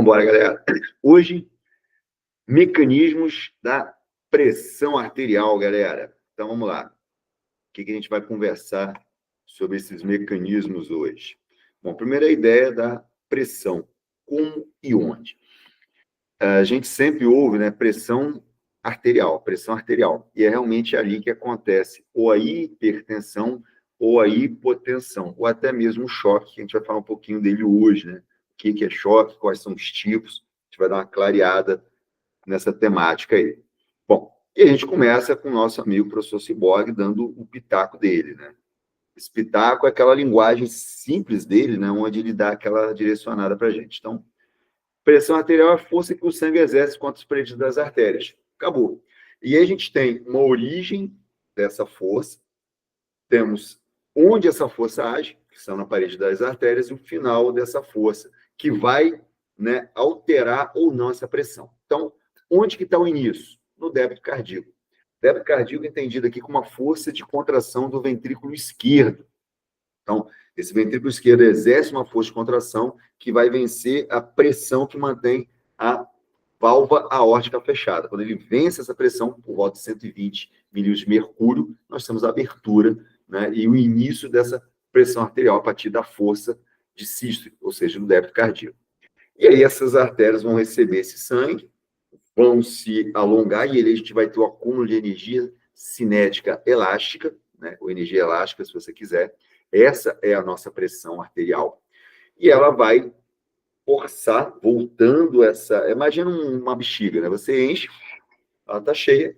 embora, galera. Hoje, mecanismos da pressão arterial, galera. Então, vamos lá. O que a gente vai conversar sobre esses mecanismos hoje? Bom, primeira ideia da pressão. Como e onde? A gente sempre ouve, né, pressão arterial. E é realmente ali que acontece ou a hipertensão ou a hipotensão, ou até mesmo o choque, que a gente vai falar um pouquinho dele hoje, né? O que é choque, quais são os tipos, a gente vai dar uma clareada nessa temática aí. Bom, e a gente começa com o nosso amigo professor Ciborgue dando o pitaco dele, né? Esse pitaco é aquela linguagem simples dele, né? Onde ele dá aquela direcionada para a gente. Então, pressão arterial é a força que o sangue exerce contra os paredes das artérias. Acabou. E aí a gente tem uma origem dessa força, temos onde essa força age, que são na parede das artérias, e o final dessa força, que vai, né, alterar ou não essa pressão. Então, onde que está o início? No débito cardíaco. Débito cardíaco entendido aqui como uma força de contração do ventrículo esquerdo. Então, esse ventrículo esquerdo exerce uma força de contração que vai vencer a pressão que mantém a válvula aórtica fechada. Quando ele vence essa pressão, por volta de 120 milímetros de mercúrio, nós temos a abertura, né, e o início dessa pressão arterial a partir da força de sístole, ou seja, do débito cardíaco. E aí essas artérias vão receber esse sangue, vão se alongar, e aí a gente vai ter o acúmulo de energia cinética elástica, né, ou energia elástica, se você quiser. Essa é a nossa pressão arterial. E ela vai forçar, voltando essa... Imagina uma bexiga, né? Você enche, ela está cheia.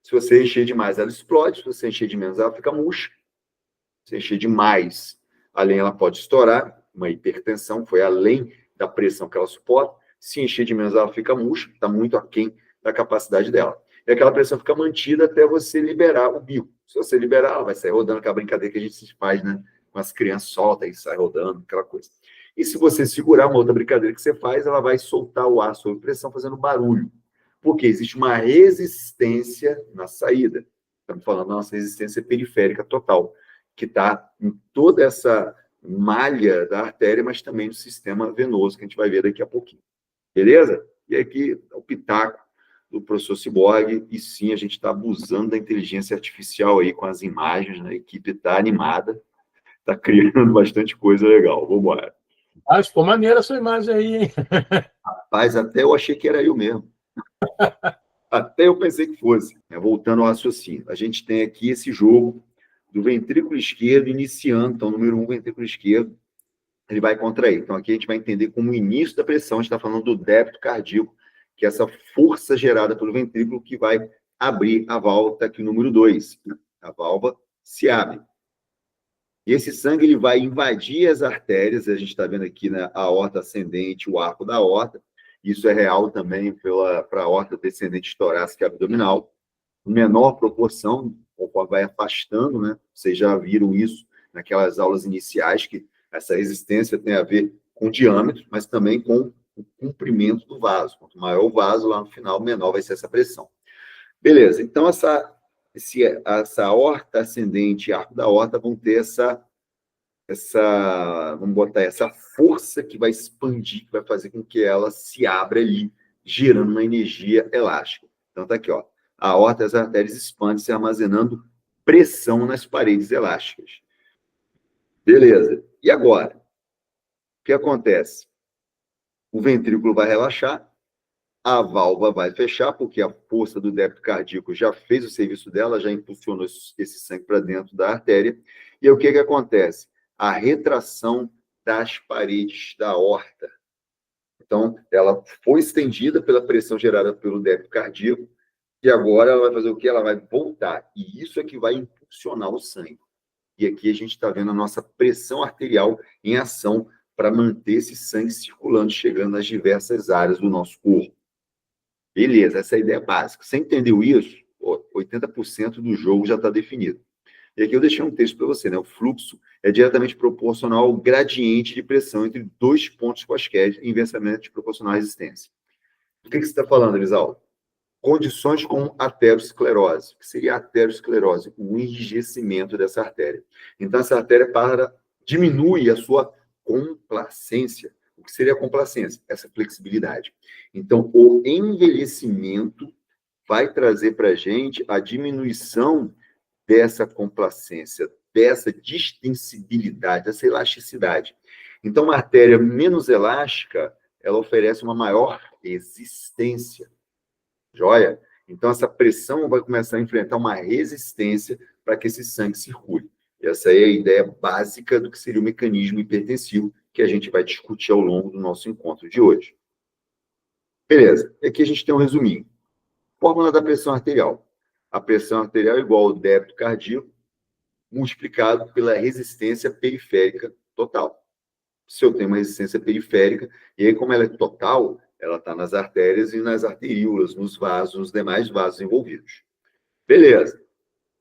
Se você encher demais, ela explode. Se você encher de menos, ela fica murcha. Se você encher demais, além ela pode estourar. Uma hipertensão foi além da pressão que ela suporta. Se encher de menos, ela fica murcha. Está muito aquém da capacidade dela. E aquela pressão fica mantida até você liberar o bico. Se você liberar, ela vai sair rodando, aquela brincadeira que a gente faz, né? Com as crianças, solta e sai rodando, aquela coisa. E se você segurar, uma outra brincadeira que você faz, ela vai soltar o ar sob pressão, fazendo barulho. Porque existe uma resistência na saída. Estamos falando da nossa resistência periférica total, que está em toda essa malha da artéria, mas também no sistema venoso, que a gente vai ver daqui a pouquinho. Beleza? E aqui o pitaco do professor Ciborgue, e sim, a gente está abusando da inteligência artificial aí com as imagens, né? A equipe está animada, está criando bastante coisa legal. Vamos embora. Ah, ficou maneira a sua imagem aí, hein? Rapaz, até eu achei que era eu mesmo. Até eu pensei que fosse. Voltando ao raciocínio, a gente tem aqui esse jogo do ventrículo esquerdo iniciando, então, número 1, ventrículo esquerdo, ele vai contrair. Então, aqui a gente vai entender como o início da pressão, a gente está falando do débito cardíaco, que é essa força gerada pelo ventrículo que vai abrir a válvula, tá aqui o número 2. A válvula se abre. E esse sangue ele vai invadir as artérias, a gente está vendo aqui, né, a aorta ascendente, o arco da aorta. Isso é real também para a aorta descendente torácica e abdominal. Em menor proporção, conforme vai afastando, né? Vocês já viram isso naquelas aulas iniciais, que essa resistência tem a ver com o diâmetro, mas também com o comprimento do vaso. Quanto maior o vaso, lá no final, menor vai ser essa pressão. Beleza, então essa aorta ascendente e arco da aorta vão ter vamos botar essa força que vai expandir, que vai fazer com que ela se abra ali, gerando uma energia elástica. Então tá aqui, ó. A aorta e as artérias expandem, se armazenando pressão nas paredes elásticas. Beleza. E agora? O que acontece? O ventrículo vai relaxar, a válvula vai fechar, porque a força do débito cardíaco já fez o serviço dela, já impulsionou esse sangue para dentro da artéria. E aí, o que acontece? A retração das paredes da aorta. Então, ela foi estendida pela pressão gerada pelo débito cardíaco, e agora ela vai fazer o quê? Ela vai voltar. E isso é que vai impulsionar o sangue. E aqui a gente está vendo a nossa pressão arterial em ação para manter esse sangue circulando, chegando nas diversas áreas do nosso corpo. Beleza, essa é a ideia básica. Você entendeu isso? 80% do jogo já está definido. E aqui eu deixei um texto para você, né? O fluxo é diretamente proporcional ao gradiente de pressão entre dois pontos quaisquer, inversamente proporcional à resistência. O que você está falando, Elisaldo? Condições com aterosclerose. O que seria a aterosclerose? O enrijecimento dessa artéria. Então, essa artéria diminui a sua complacência. O que seria a complacência? Essa flexibilidade. Então, o envelhecimento vai trazer para a gente a diminuição dessa complacência, dessa distensibilidade, dessa elasticidade. Então, uma artéria menos elástica, ela oferece uma maior resistência. Joia? Então, essa pressão vai começar a enfrentar uma resistência para que esse sangue circule. Essa é a ideia básica do que seria o mecanismo hipertensivo, que a gente vai discutir ao longo do nosso encontro de hoje. Beleza, aqui a gente tem um resuminho. Fórmula da pressão arterial. A pressão arterial é igual ao débito cardíaco multiplicado pela resistência periférica total. Se eu tenho uma resistência periférica, e aí como ela é total, ela está nas artérias e nas arteríolas, nos vasos, nos demais vasos envolvidos. Beleza.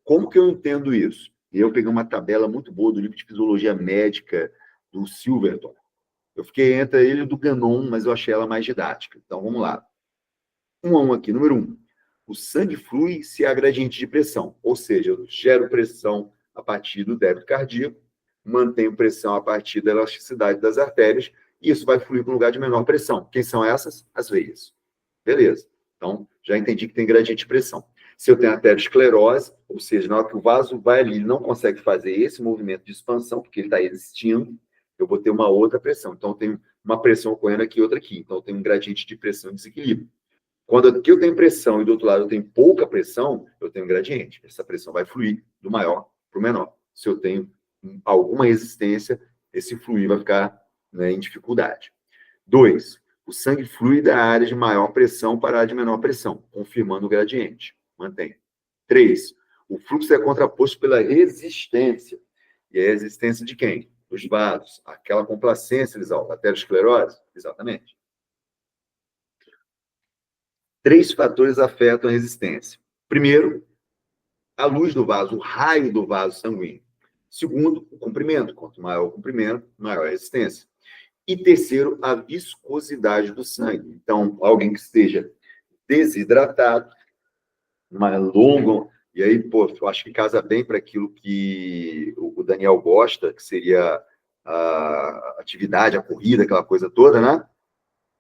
Como que eu entendo isso? Eu peguei uma tabela muito boa do livro de Fisiologia Médica do Silverton. Eu fiquei entre ele e do Gannon, mas eu achei ela mais didática. Então, vamos lá. 1 a 1 aqui. Número 1. O sangue flui se há gradiente de pressão. Ou seja, eu gero pressão a partir do débito cardíaco, mantenho pressão a partir da elasticidade das artérias, e isso vai fluir para um lugar de menor pressão. Quem são essas? As veias. Beleza. Então, já entendi que tem gradiente de pressão. Se eu tenho arteriosclerose, ou seja, na hora que o vaso vai ali, ele não consegue fazer esse movimento de expansão, porque ele está existindo, eu vou ter uma outra pressão. Então, eu tenho uma pressão ocorrendo aqui e outra aqui. Então, eu tenho um gradiente de pressão e desequilíbrio. Quando aqui eu tenho pressão e do outro lado eu tenho pouca pressão, eu tenho um gradiente. Essa pressão vai fluir do maior para o menor. Se eu tenho alguma resistência, esse fluir vai ficar, né, em dificuldade. 2. O sangue flui da área de maior pressão para a área de menor pressão, confirmando o gradiente. Mantém. 3. O fluxo é contraposto pela resistência. E a resistência de quem? Dos vasos. Aquela complacência, Lisaldo, arteriosclerose? Exatamente. 3 fatores afetam a resistência. Primeiro, a luz do vaso, o raio do vaso sanguíneo. Segundo, o comprimento. Quanto maior o comprimento, maior a resistência. E terceiro, a viscosidade do sangue. Então, alguém que esteja desidratado, mais longo, e aí, pô, eu acho que casa bem para aquilo que o Daniel gosta, que seria a atividade, a corrida, aquela coisa toda, né?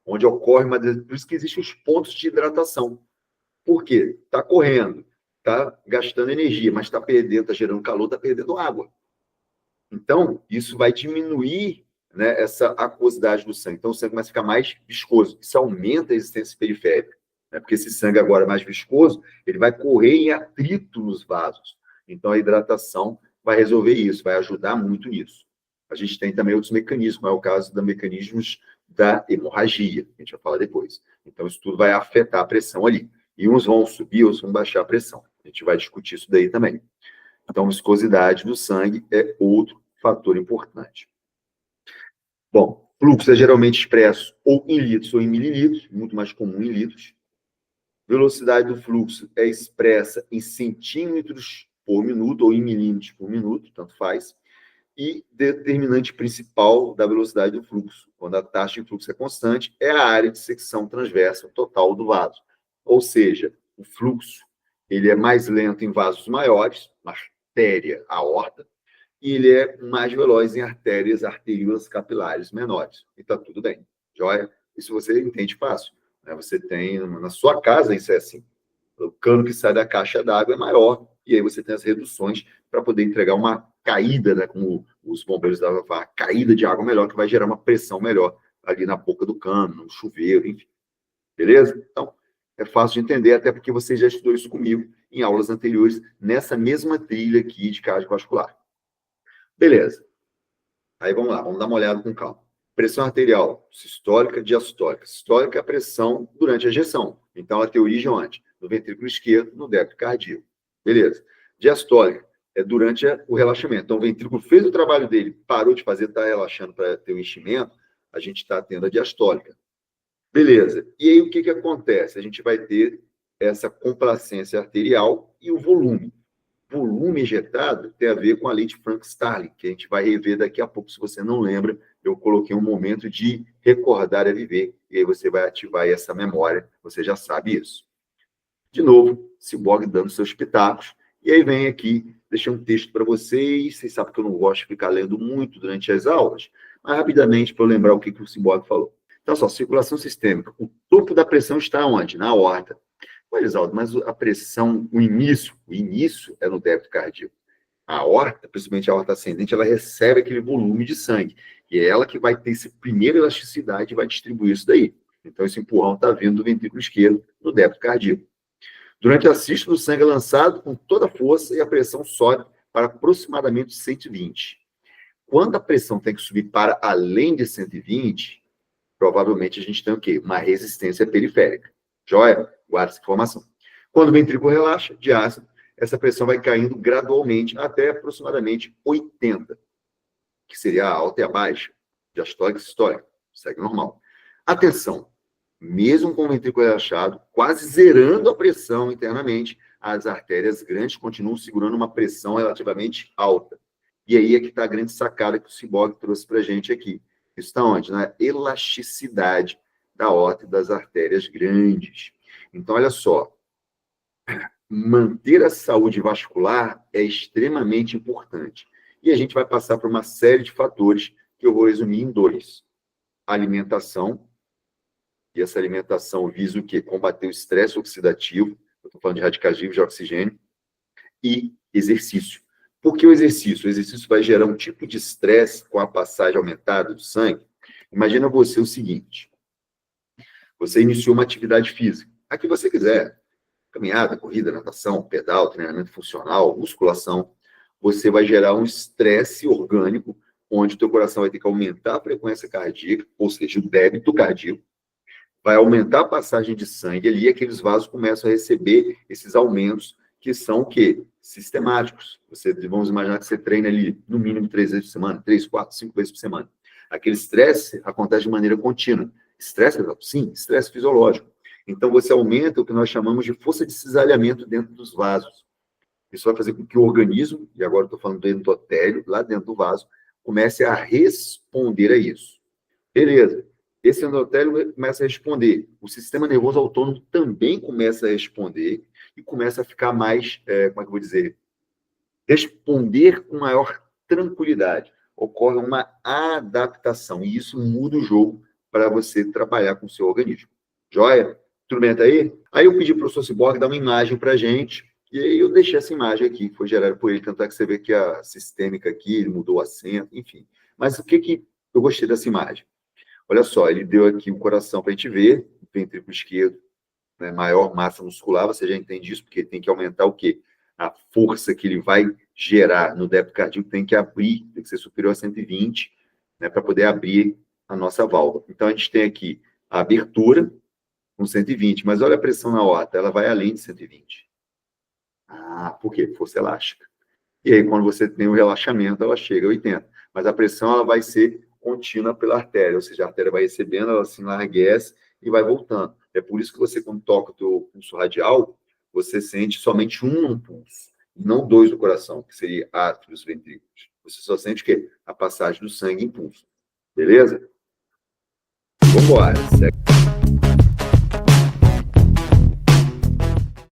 Onde ocorre uma... Por isso que existem os pontos de hidratação. Por quê? Está correndo, está gastando energia, mas está perdendo, está gerando calor, está perdendo água. Então, isso vai diminuir, né, essa aquosidade do sangue. Então, o sangue começa a ficar mais viscoso. Isso aumenta a resistência periférica, né? Porque esse sangue agora mais viscoso, ele vai correr em atrito nos vasos. Então, a hidratação vai resolver isso, vai ajudar muito nisso. A gente tem também outros mecanismos, é o caso dos mecanismos da hemorragia, que a gente vai falar depois. Então, isso tudo vai afetar a pressão ali. E uns vão subir, outros vão baixar a pressão. A gente vai discutir isso daí também. Então, viscosidade do sangue é outro fator importante. Bom, fluxo é geralmente expresso ou em litros ou em mililitros, muito mais comum em litros. Velocidade do fluxo é expressa em centímetros por minuto ou em milímetros por minuto, tanto faz. E determinante principal da velocidade do fluxo, quando a taxa de fluxo é constante, é a área de secção transversa total do vaso. Ou seja, o fluxo ele é mais lento em vasos maiores, na artéria, aorta, e ele é mais veloz em artérias, arteríolas capilares menores. E está tudo bem. Joia? Isso você entende fácil. Né? Você tem, na sua casa, isso é assim. O cano que sai da caixa d'água é maior, e aí você tem as reduções para poder entregar uma caída, né, como os bombeiros davam a falar, caída de água melhor, que vai gerar uma pressão melhor ali na boca do cano, no chuveiro, enfim. Beleza? Então, é fácil de entender, até porque você já estudou isso comigo em aulas anteriores, nessa mesma trilha aqui de cardiovascular. Beleza. Aí vamos lá, vamos dar uma olhada com calma. Pressão arterial, sistólica, diastólica. Sistólica é a pressão durante a ejeção. Então, ela tem origem onde? No ventrículo esquerdo, no débito cardíaco. Beleza. Diastólica é durante o relaxamento. Então, o ventrículo fez o trabalho dele, parou de fazer, está relaxando para ter o enchimento, a gente está tendo a diastólica. Beleza. E aí, o que acontece? A gente vai ter essa complacência arterial e o volume. Volume ejetado tem a ver com a lei de Frank-Starling, que a gente vai rever daqui a pouco. Se você não lembra, eu coloquei um momento de recordar a viver, e aí você vai ativar essa memória, você já sabe isso. De novo, Cyborg dando seus pitacos, e aí vem aqui, deixei um texto para vocês sabem que eu não gosto de ficar lendo muito durante as aulas, Mas rapidamente, para eu lembrar o que o Cyborg falou. Então, só, circulação sistêmica. O topo da pressão está onde? Na aorta. Olha, Isaldo, mas a pressão, o início é no débito cardíaco. A aorta, principalmente a aorta ascendente, ela recebe aquele volume de sangue. E é ela que vai ter essa primeira elasticidade e vai distribuir isso daí. Então, esse empurrão está vindo do ventrículo esquerdo no débito cardíaco. Durante a sístole, o sangue é lançado com toda a força e a pressão sobe para aproximadamente 120. Quando a pressão tem que subir para além de 120, provavelmente a gente tem o quê? Uma resistência periférica. Joia? Guarda essa informação. Quando o ventrículo relaxa, diástole, essa pressão vai caindo gradualmente até aproximadamente 80, que seria a alta e a baixa, diastólica e sistólica. Segue normal. Atenção, mesmo com o ventrículo relaxado, quase zerando a pressão internamente, as artérias grandes continuam segurando uma pressão relativamente alta. E aí é que está a grande sacada que o Cyborg trouxe para a gente aqui. Isso está onde? Na elasticidade da aorta e das artérias grandes. Então, olha só, manter a saúde vascular é extremamente importante. E a gente vai passar por uma série de fatores que eu vou resumir em 2. Alimentação, e essa alimentação visa o quê? Combater o estresse oxidativo, eu estou falando de radicais livres de oxigênio, e exercício. Por que o exercício? O exercício vai gerar um tipo de estresse com a passagem aumentada do sangue. Imagina você o seguinte, você iniciou uma atividade física, a que você quiser, caminhada, corrida, natação, pedal, treinamento funcional, musculação, você vai gerar um estresse orgânico, onde o teu coração vai ter que aumentar a frequência cardíaca, ou seja, o débito cardíaco, vai aumentar a passagem de sangue ali, e aqueles vasos começam a receber esses aumentos, que são o quê? Sistemáticos. Vamos imaginar que você treina ali, no mínimo 3 vezes por semana, 3, 4, 5 vezes por semana. Aquele estresse acontece de maneira contínua. Estresse, sim, estresse fisiológico. Então, você aumenta o que nós chamamos de força de cisalhamento dentro dos vasos. Isso vai fazer com que o organismo, e agora estou falando do endotélio, lá dentro do vaso, comece a responder a isso. Beleza. Esse endotélio começa a responder. O sistema nervoso autônomo também começa a responder e começa a ficar mais, como é que eu vou dizer? Responder com maior tranquilidade. Ocorre uma adaptação e isso muda o jogo para você trabalhar com o seu organismo. Joia? Tudo bem até aí? Aí eu pedi para o professor Cyborg dar uma imagem para a gente, e aí eu deixei essa imagem aqui, que foi gerada por ele, tanto é que você vê que a sistêmica aqui, ele mudou o acento, enfim. Mas o que eu gostei dessa imagem? Olha só, ele deu aqui o coração para a gente ver, o ventrículo esquerdo, né, maior massa muscular, você já entende isso, porque tem que aumentar o quê? A força que ele vai gerar no débito cardíaco tem que abrir, tem que ser superior a 120, né, para poder abrir a nossa válvula. Então, a gente tem aqui a abertura com 120, mas olha a pressão na aorta, ela vai além de 120. Ah, por quê? Força elástica. E aí, quando você tem o relaxamento, ela chega a 80. Mas a pressão, ela vai ser contínua pela artéria, ou seja, a artéria vai recebendo, ela se enlarguece e vai voltando. É por isso que você, quando toca o teu pulso radial, você sente somente um pulso, não 2 do coração, que seria átrios, ventrículos. Você só sente o quê? A passagem do sangue em pulso. Beleza? Vamos embora. Segue.